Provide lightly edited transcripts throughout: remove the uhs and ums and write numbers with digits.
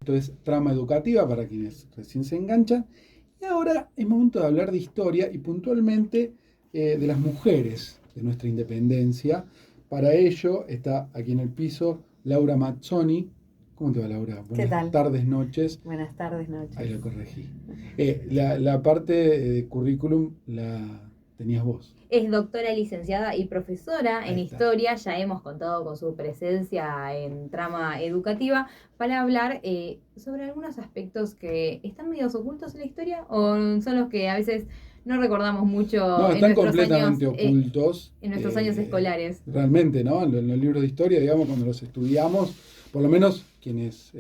Esto es Trama Educativa para quienes recién se enganchan. Y ahora es momento de hablar de historia y puntualmente de las mujeres de nuestra independencia. Para ello está aquí en el piso Laura Mazzoni. ¿Cómo te va, Laura? ¿Qué Buenas tal? tardes, noches. Buenas tardes, Ahí noches. lo corregí. La parte de currículum la tenías vos. Es doctora, licenciada y profesora Ahí en está. historia. Ya hemos contado con su presencia en Trama Educativa para hablar sobre algunos aspectos que están medio ocultos en la historia o son los que a veces no recordamos No, mucho están completamente ocultos. en nuestros años escolares. Realmente, ¿no? En los libros de historia, digamos, cuando los estudiamos, por lo menos quienes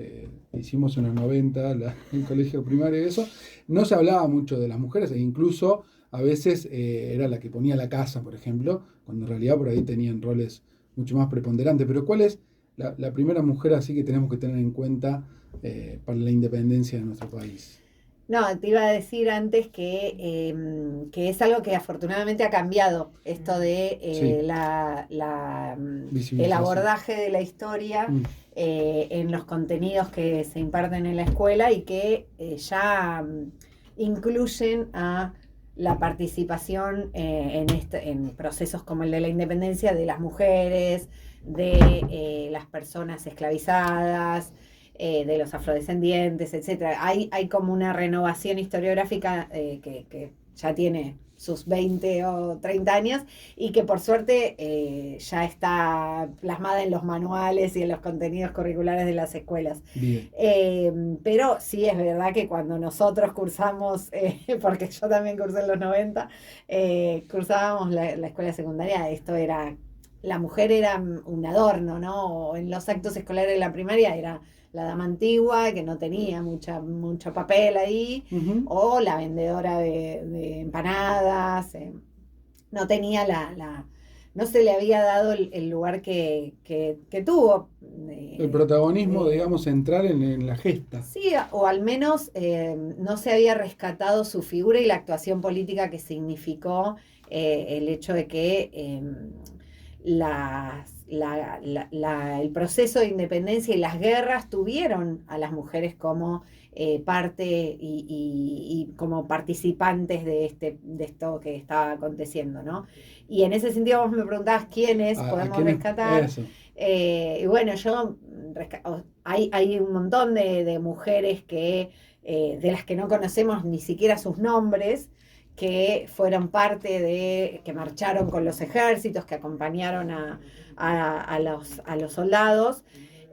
hicimos en los 90 el colegio primario y eso, no se hablaba mucho de las mujeres e incluso a veces era la que ponía la casa, por ejemplo, cuando en realidad por ahí tenían roles mucho más preponderantes. Pero ¿cuál es la primera mujer así que tenemos que tener en cuenta para la independencia de nuestro país? No, te iba a decir antes que es algo que afortunadamente ha cambiado, esto de Sí, el visibilización. abordaje de la historia Mm. en los contenidos que se imparten en la escuela y que ya incluyen a la participación en procesos como el de la independencia de las mujeres, de las personas esclavizadas, de los afrodescendientes, etcétera. Hay como una renovación historiográfica que ya tiene sus 20 o 30 años y que por suerte ya está plasmada en los manuales y en los contenidos curriculares de las escuelas. Bien. Pero sí es verdad que cuando nosotros cursamos, porque yo también cursé en los 90, cursábamos la escuela secundaria, esto era, la mujer era un adorno, ¿no? O en los actos escolares de la primaria era la dama antigua, que no tenía mucho papel ahí, Ujú. o la vendedora de empanadas, no tenía no se le había dado el lugar que tuvo. El protagonismo, digamos, central en la gesta. Sí, o al menos no se había rescatado su figura y la actuación política que significó el hecho de que el proceso de independencia y las guerras tuvieron a las mujeres como parte y como participantes de esto que estaba aconteciendo, ¿no? Y en ese sentido vos me preguntabas quiénes ¿A podemos quiénes? rescatar. Eso. Y bueno, hay un montón de mujeres de las que no conocemos ni siquiera sus nombres, que fueron que marcharon con los ejércitos, que acompañaron a los soldados,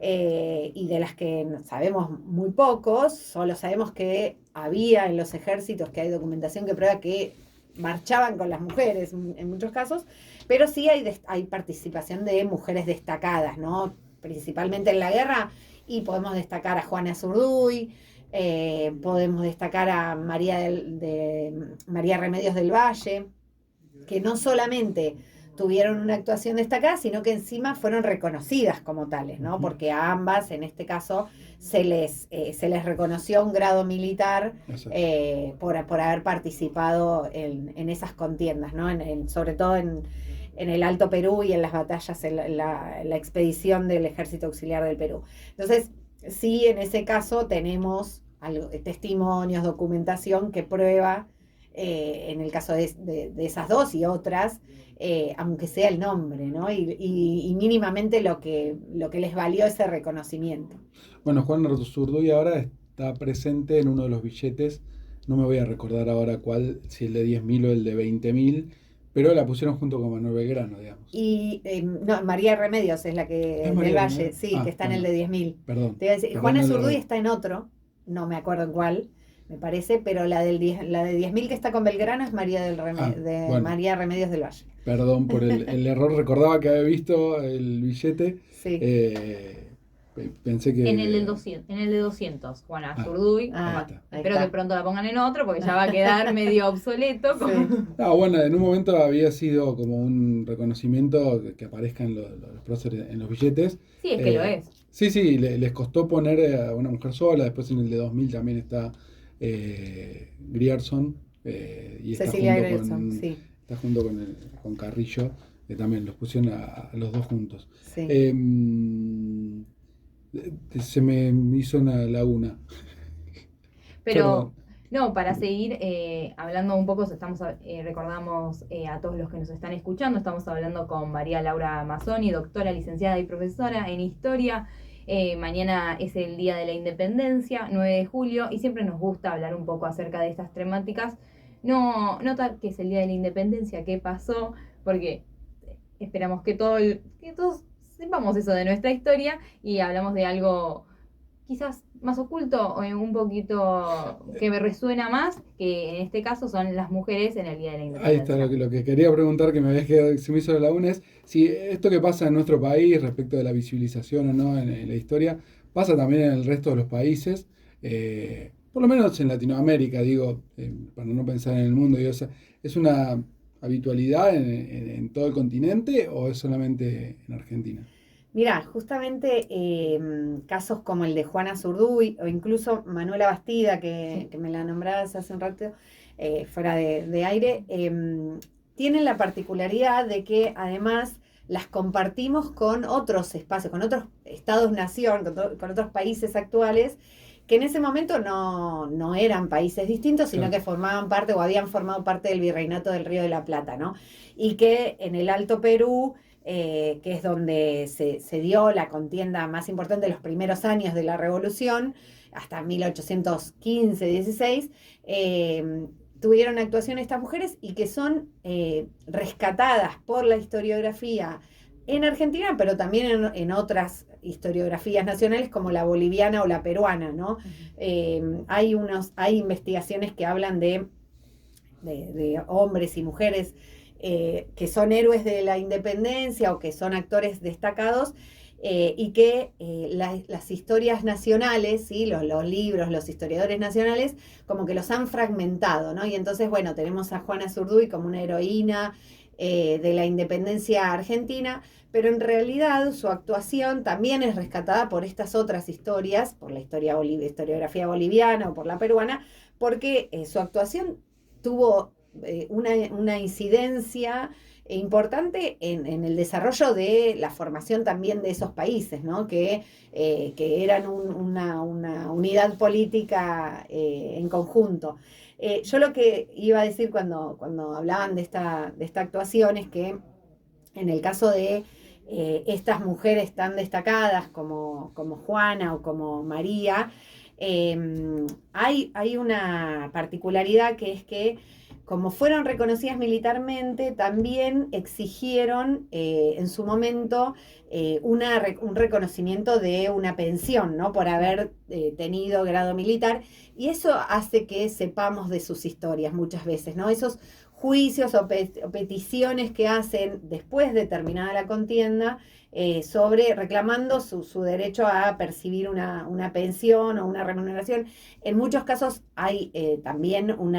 y de las que sabemos muy pocos, solo sabemos que había en los ejércitos, que hay documentación que prueba que marchaban con las mujeres en muchos casos, pero sí hay participación de mujeres destacadas, ¿no? Principalmente en la guerra, y podemos destacar a Juana Zurduy, podemos destacar a María Remedios del Valle, que no solamente tuvieron una actuación destacada, sino que encima fueron reconocidas como tales, ¿no? Porque a ambas, en este caso, se les reconoció un grado militar por haber participado en esas contiendas, ¿no? Sobre todo en el Alto Perú y en las batallas, en la expedición del Ejército Auxiliar del Perú. Entonces, sí, en ese caso tenemos testimonios, documentación que prueba, en el caso de esas dos y otras, aunque sea el nombre, ¿no? Y mínimamente lo que les valió ese reconocimiento. Bueno, Juan Zurduy ahora está presente en uno de los billetes, no me voy a recordar ahora cuál, si el de 10.000 o el de 20.000, pero la pusieron junto con Manuel Belgrano, digamos. Y no, María Remedios es la ¿Es que del María Valle, Remedios? sí, que Ah, está en el bueno, de 10.000. perdón, Te iba a decir, perdón Juana el Zurduy error. está en otro, no me acuerdo en cuál, me parece, pero la de 10.000 que está con Belgrano es Ah, de bueno, María Remedios del Valle. perdón por el error, recordaba que había visto el billete, Sí. pensé En el del que... 200, en el de 200, Juana Ah, Zurduy. ahí Ah, está. ahí Espero que está. pronto la pongan en otro porque ya va a quedar medio obsoleto. Sí. Ah, bueno, en un momento había sido como un reconocimiento que aparezcan los próceres en los billetes. Sí, es que lo es. Sí, sí, les costó poner a una mujer sola, después en el de 2000 también está Grierson, y Cecilia Grierson, sí. está junto con Carrillo, que también los pusieron a los dos juntos. Sí. Eh, Se me hizo una laguna. Pero, Perdón. no, para seguir hablando un poco, recordamos a todos los que nos están escuchando, estamos hablando con María Laura Mazzoni, doctora, licenciada y profesora en Historia. Mañana es el Día de la Independencia, 9 de julio, y siempre nos gusta hablar un poco acerca de estas temáticas. No tal que es el Día de la Independencia, qué pasó, porque esperamos que todos sepamos eso de nuestra historia y hablamos de algo quizás más oculto o un poquito que me resuena más, que en este caso son las mujeres en el Día de la Ahí está Independencia. lo que quería preguntar, que me había quedado, se me hizo la laguna, es si esto que pasa en nuestro país respecto de la visibilización o no en la historia, pasa también en el resto de los países, por lo menos en Latinoamérica, digo, para no pensar en el mundo, digo, ¿es una habitualidad en todo el continente o es solamente en Argentina? Mirá, justamente casos como el de Juana Zurduy o incluso Manuela Bastida, que me la nombrabas hace un rato, fuera de aire, tienen la particularidad de que además las compartimos con otros espacios, con otros estados-nación, con otros países actuales, que en ese momento no eran países distintos, sino Claro. que formaban parte o habían formado parte del Virreinato del Río de la Plata, ¿no? Y que en el Alto Perú, que es donde se dio la contienda más importante de los primeros años de la Revolución, hasta 1815-16, tuvieron actuación estas mujeres y que son rescatadas por la historiografía en Argentina, pero también en otras historiografías nacionales como la boliviana o la peruana, ¿no? Hay investigaciones que hablan de hombres y mujeres que son héroes de la independencia o que son actores destacados y que las historias nacionales, ¿sí? Los libros, los historiadores nacionales, como que los han fragmentado, ¿no? Y entonces, bueno, tenemos a Juana Zurduy como una heroína de la independencia argentina, pero en realidad su actuación también es rescatada por estas otras historias, por la historiografía boliviana o por la peruana, porque su actuación tuvo una incidencia importante en el desarrollo de la formación también de esos países, ¿no? Que eran una unidad política en conjunto. Yo lo que iba a decir cuando hablaban de esta actuación es que en el caso de estas mujeres tan destacadas como Juana o como María, hay una particularidad que es que como fueron reconocidas militarmente, también exigieron en su momento un reconocimiento de una pensión, ¿no? Por haber tenido grado militar, y eso hace que sepamos de sus historias muchas veces, ¿no? Esos juicios o peticiones que hacen después de terminada la contienda sobre reclamando su derecho a percibir una pensión o una remuneración. En muchos casos hay también un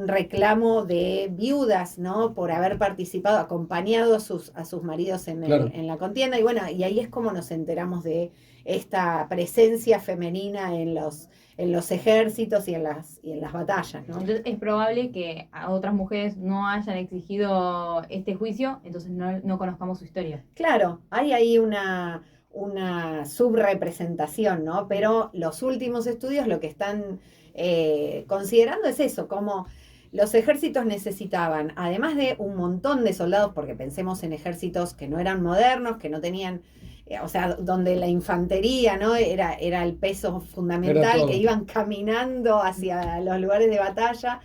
reclamo de viudas, ¿no? Por haber participado, acompañado a sus maridos Claro. en la contienda. Y bueno, y ahí es como nos enteramos de esta presencia femenina en los ejércitos y en las batallas, ¿no? Entonces es probable que a otras mujeres no hayan exigido este juicio, entonces no conozcamos su historia. Claro, hay ahí una subrepresentación, ¿no? Pero los últimos estudios lo que están considerando es eso, como los ejércitos necesitaban, además de un montón de soldados, porque pensemos en ejércitos que no eran modernos, que no tenían, o sea, donde la infantería, ¿no? Era el peso Era fundamental, que todo. iban caminando hacia los lugares de batalla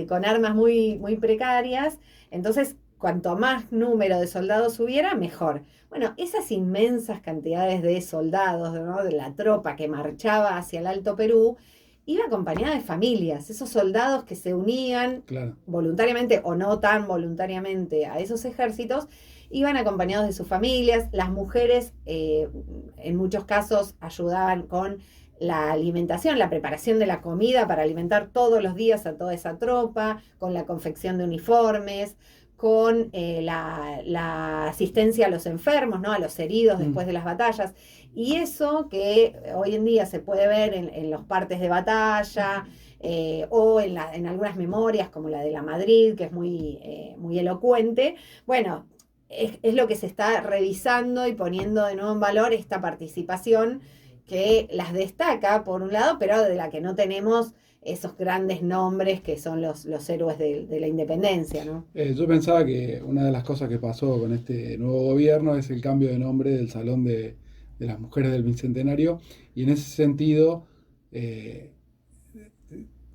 con armas muy, muy precarias. Entonces, cuanto más número de soldados hubiera, mejor. Bueno, esas inmensas cantidades de soldados, ¿no? De la tropa que marchaba hacia el Alto Perú, iba acompañada de familias, esos soldados que se unían Claro. voluntariamente o no tan voluntariamente a esos ejércitos, iban acompañados de sus familias. Las mujeres en muchos casos ayudaban con la alimentación, la preparación de la comida para alimentar todos los días a toda esa tropa, con la confección de uniformes, con la asistencia a los enfermos, ¿no? A los heridos después de las batallas. Y eso que hoy en día se puede ver en los partes de batalla o en algunas memorias como la de la Madrid, que es muy elocuente. Bueno, es lo que se está revisando y poniendo de nuevo en valor esta participación que las destaca, por un lado, pero de la que no tenemos esos grandes nombres que son los héroes de la independencia, ¿no? Yo pensaba que una de las cosas que pasó con este nuevo gobierno es el cambio de nombre del Salón de las Mujeres del Bicentenario, y en ese sentido, eh,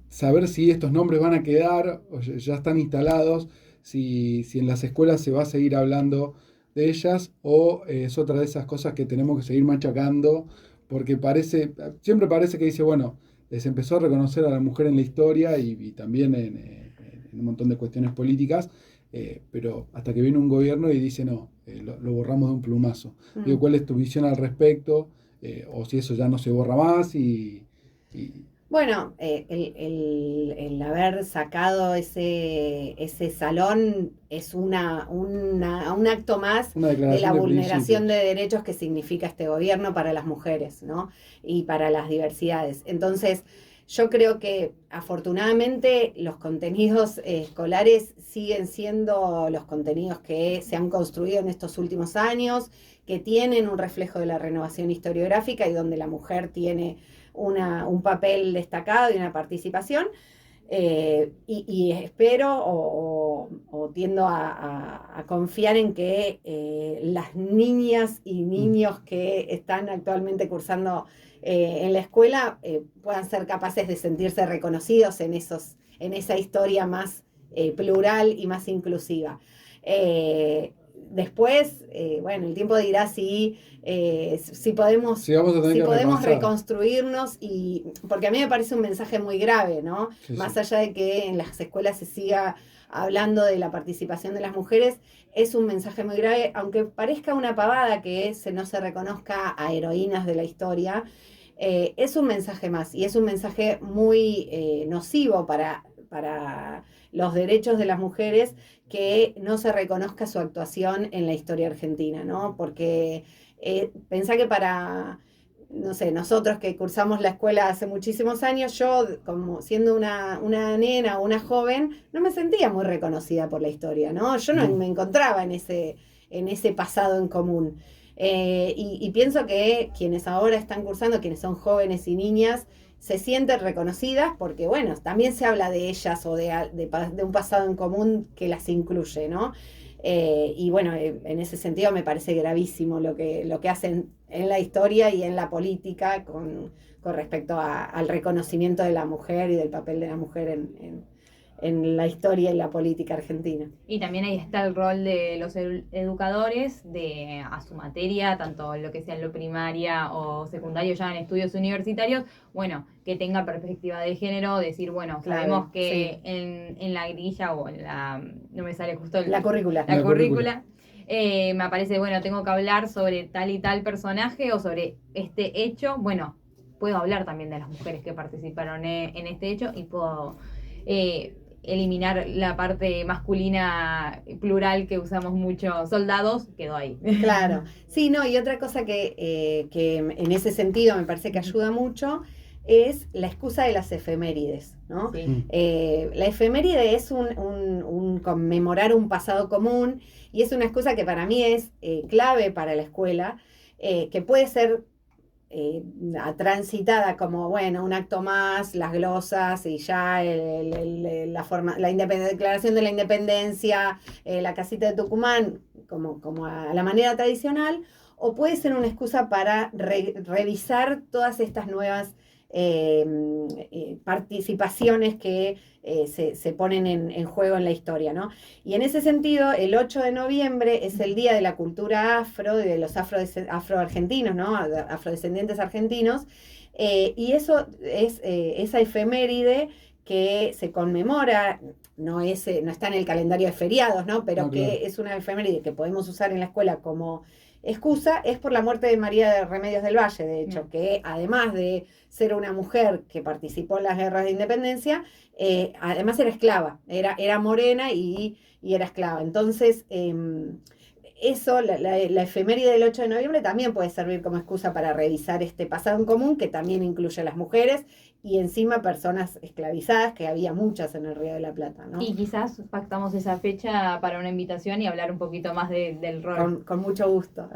saber si estos nombres van a quedar o ya están instalados, si en las escuelas se va a seguir hablando de ellas, o es otra de esas cosas que tenemos que seguir machacando, porque siempre parece que dice, bueno, se empezó a reconocer a la mujer en la historia y también en un montón de cuestiones políticas, pero hasta que viene un gobierno y dice, no, lo borramos de un plumazo. Digo, ¿cuál es tu visión al respecto? O si eso ya no se borra más y Bueno, el haber sacado ese salón es un acto más una de la declaración de vulneración de principios. derechos que significa este gobierno para las mujeres, ¿no? Y para las diversidades. Entonces, yo creo que afortunadamente los contenidos escolares siguen siendo los contenidos que se han construido en estos últimos años, que tienen un reflejo de la renovación historiográfica y donde la mujer tiene un papel destacado y una participación, y espero o tiendo a confiar en que las niñas y niños que están actualmente cursando en la escuela puedan ser capaces de sentirse reconocidos en esa historia más plural y más inclusiva. Después, bueno, el tiempo dirá si podemos, Sí, vamos a tener si que podemos repensar. reconstruirnos, porque a mí me parece un mensaje muy grave, ¿no? Sí, Más sí. allá de que en las escuelas se siga hablando de la participación de las mujeres, es un mensaje muy grave, aunque parezca una pavada que no se reconozca a heroínas de la historia, es un mensaje más y es un mensaje muy nocivo para los derechos de las mujeres que no se reconozca su actuación en la historia argentina, ¿no? Porque pensá que no sé, nosotros que cursamos la escuela hace muchísimos años, yo como siendo una nena o una joven, no me sentía muy reconocida por la historia, ¿no? Yo no No. me encontraba en ese pasado en común. Y pienso que quienes ahora están cursando, quienes son jóvenes y niñas, se sienten reconocidas porque, bueno, también se habla de ellas o de un pasado en común que las incluye, ¿no? Y bueno, en ese sentido me parece gravísimo lo que hacen en la historia y en la política con respecto al reconocimiento de la mujer y del papel de la mujer en la historia y la política argentina. Y también ahí está el rol de los educadores a su materia, tanto lo que sea en lo primaria o secundario, ya en estudios universitarios, bueno, que tenga perspectiva de género, decir, bueno, Clave, sabemos que sí. en la grilla o no me sale justo La currícula. la La currícula, me aparece, bueno, tengo que hablar sobre tal y tal personaje o sobre este hecho, bueno, puedo hablar también de las mujeres que participaron en este hecho y puedo eliminar la parte masculina plural que usamos mucho, soldados, quedó ahí. Claro, sí, no, y otra cosa que en ese sentido me parece que ayuda mucho es la excusa de las efemérides, ¿no? Sí. La efeméride es un conmemorar un pasado común y es una excusa que para mí es clave para la escuela, que puede ser transitada como, bueno, un acto más, las glosas y ya la declaración de la independencia, la casita de Tucumán, como a la manera tradicional, o puede ser una excusa para revisar todas estas nuevas participaciones que se ponen en juego en la historia, ¿no? Y en ese sentido, el 8 de noviembre es el Día de la Cultura Afro y de los afroargentinos, ¿no? Afrodescendientes argentinos, y eso es esa efeméride que se conmemora, no está en el calendario de feriados, ¿no? Pero No, que claro. es una efeméride que podemos usar en la escuela como excusa, es por la muerte de María de Remedios del Valle, de hecho, que además de ser una mujer que participó en las guerras de independencia, además era esclava, era morena y era esclava. Entonces, eso, la efeméride del 8 de noviembre también puede servir como excusa para revisar este pasado en común, que también incluye a las mujeres y encima personas esclavizadas, que había muchas en el Río de la Plata, ¿no? Y quizás pactamos esa fecha para una invitación y hablar un poquito más del rol. Con mucho gusto.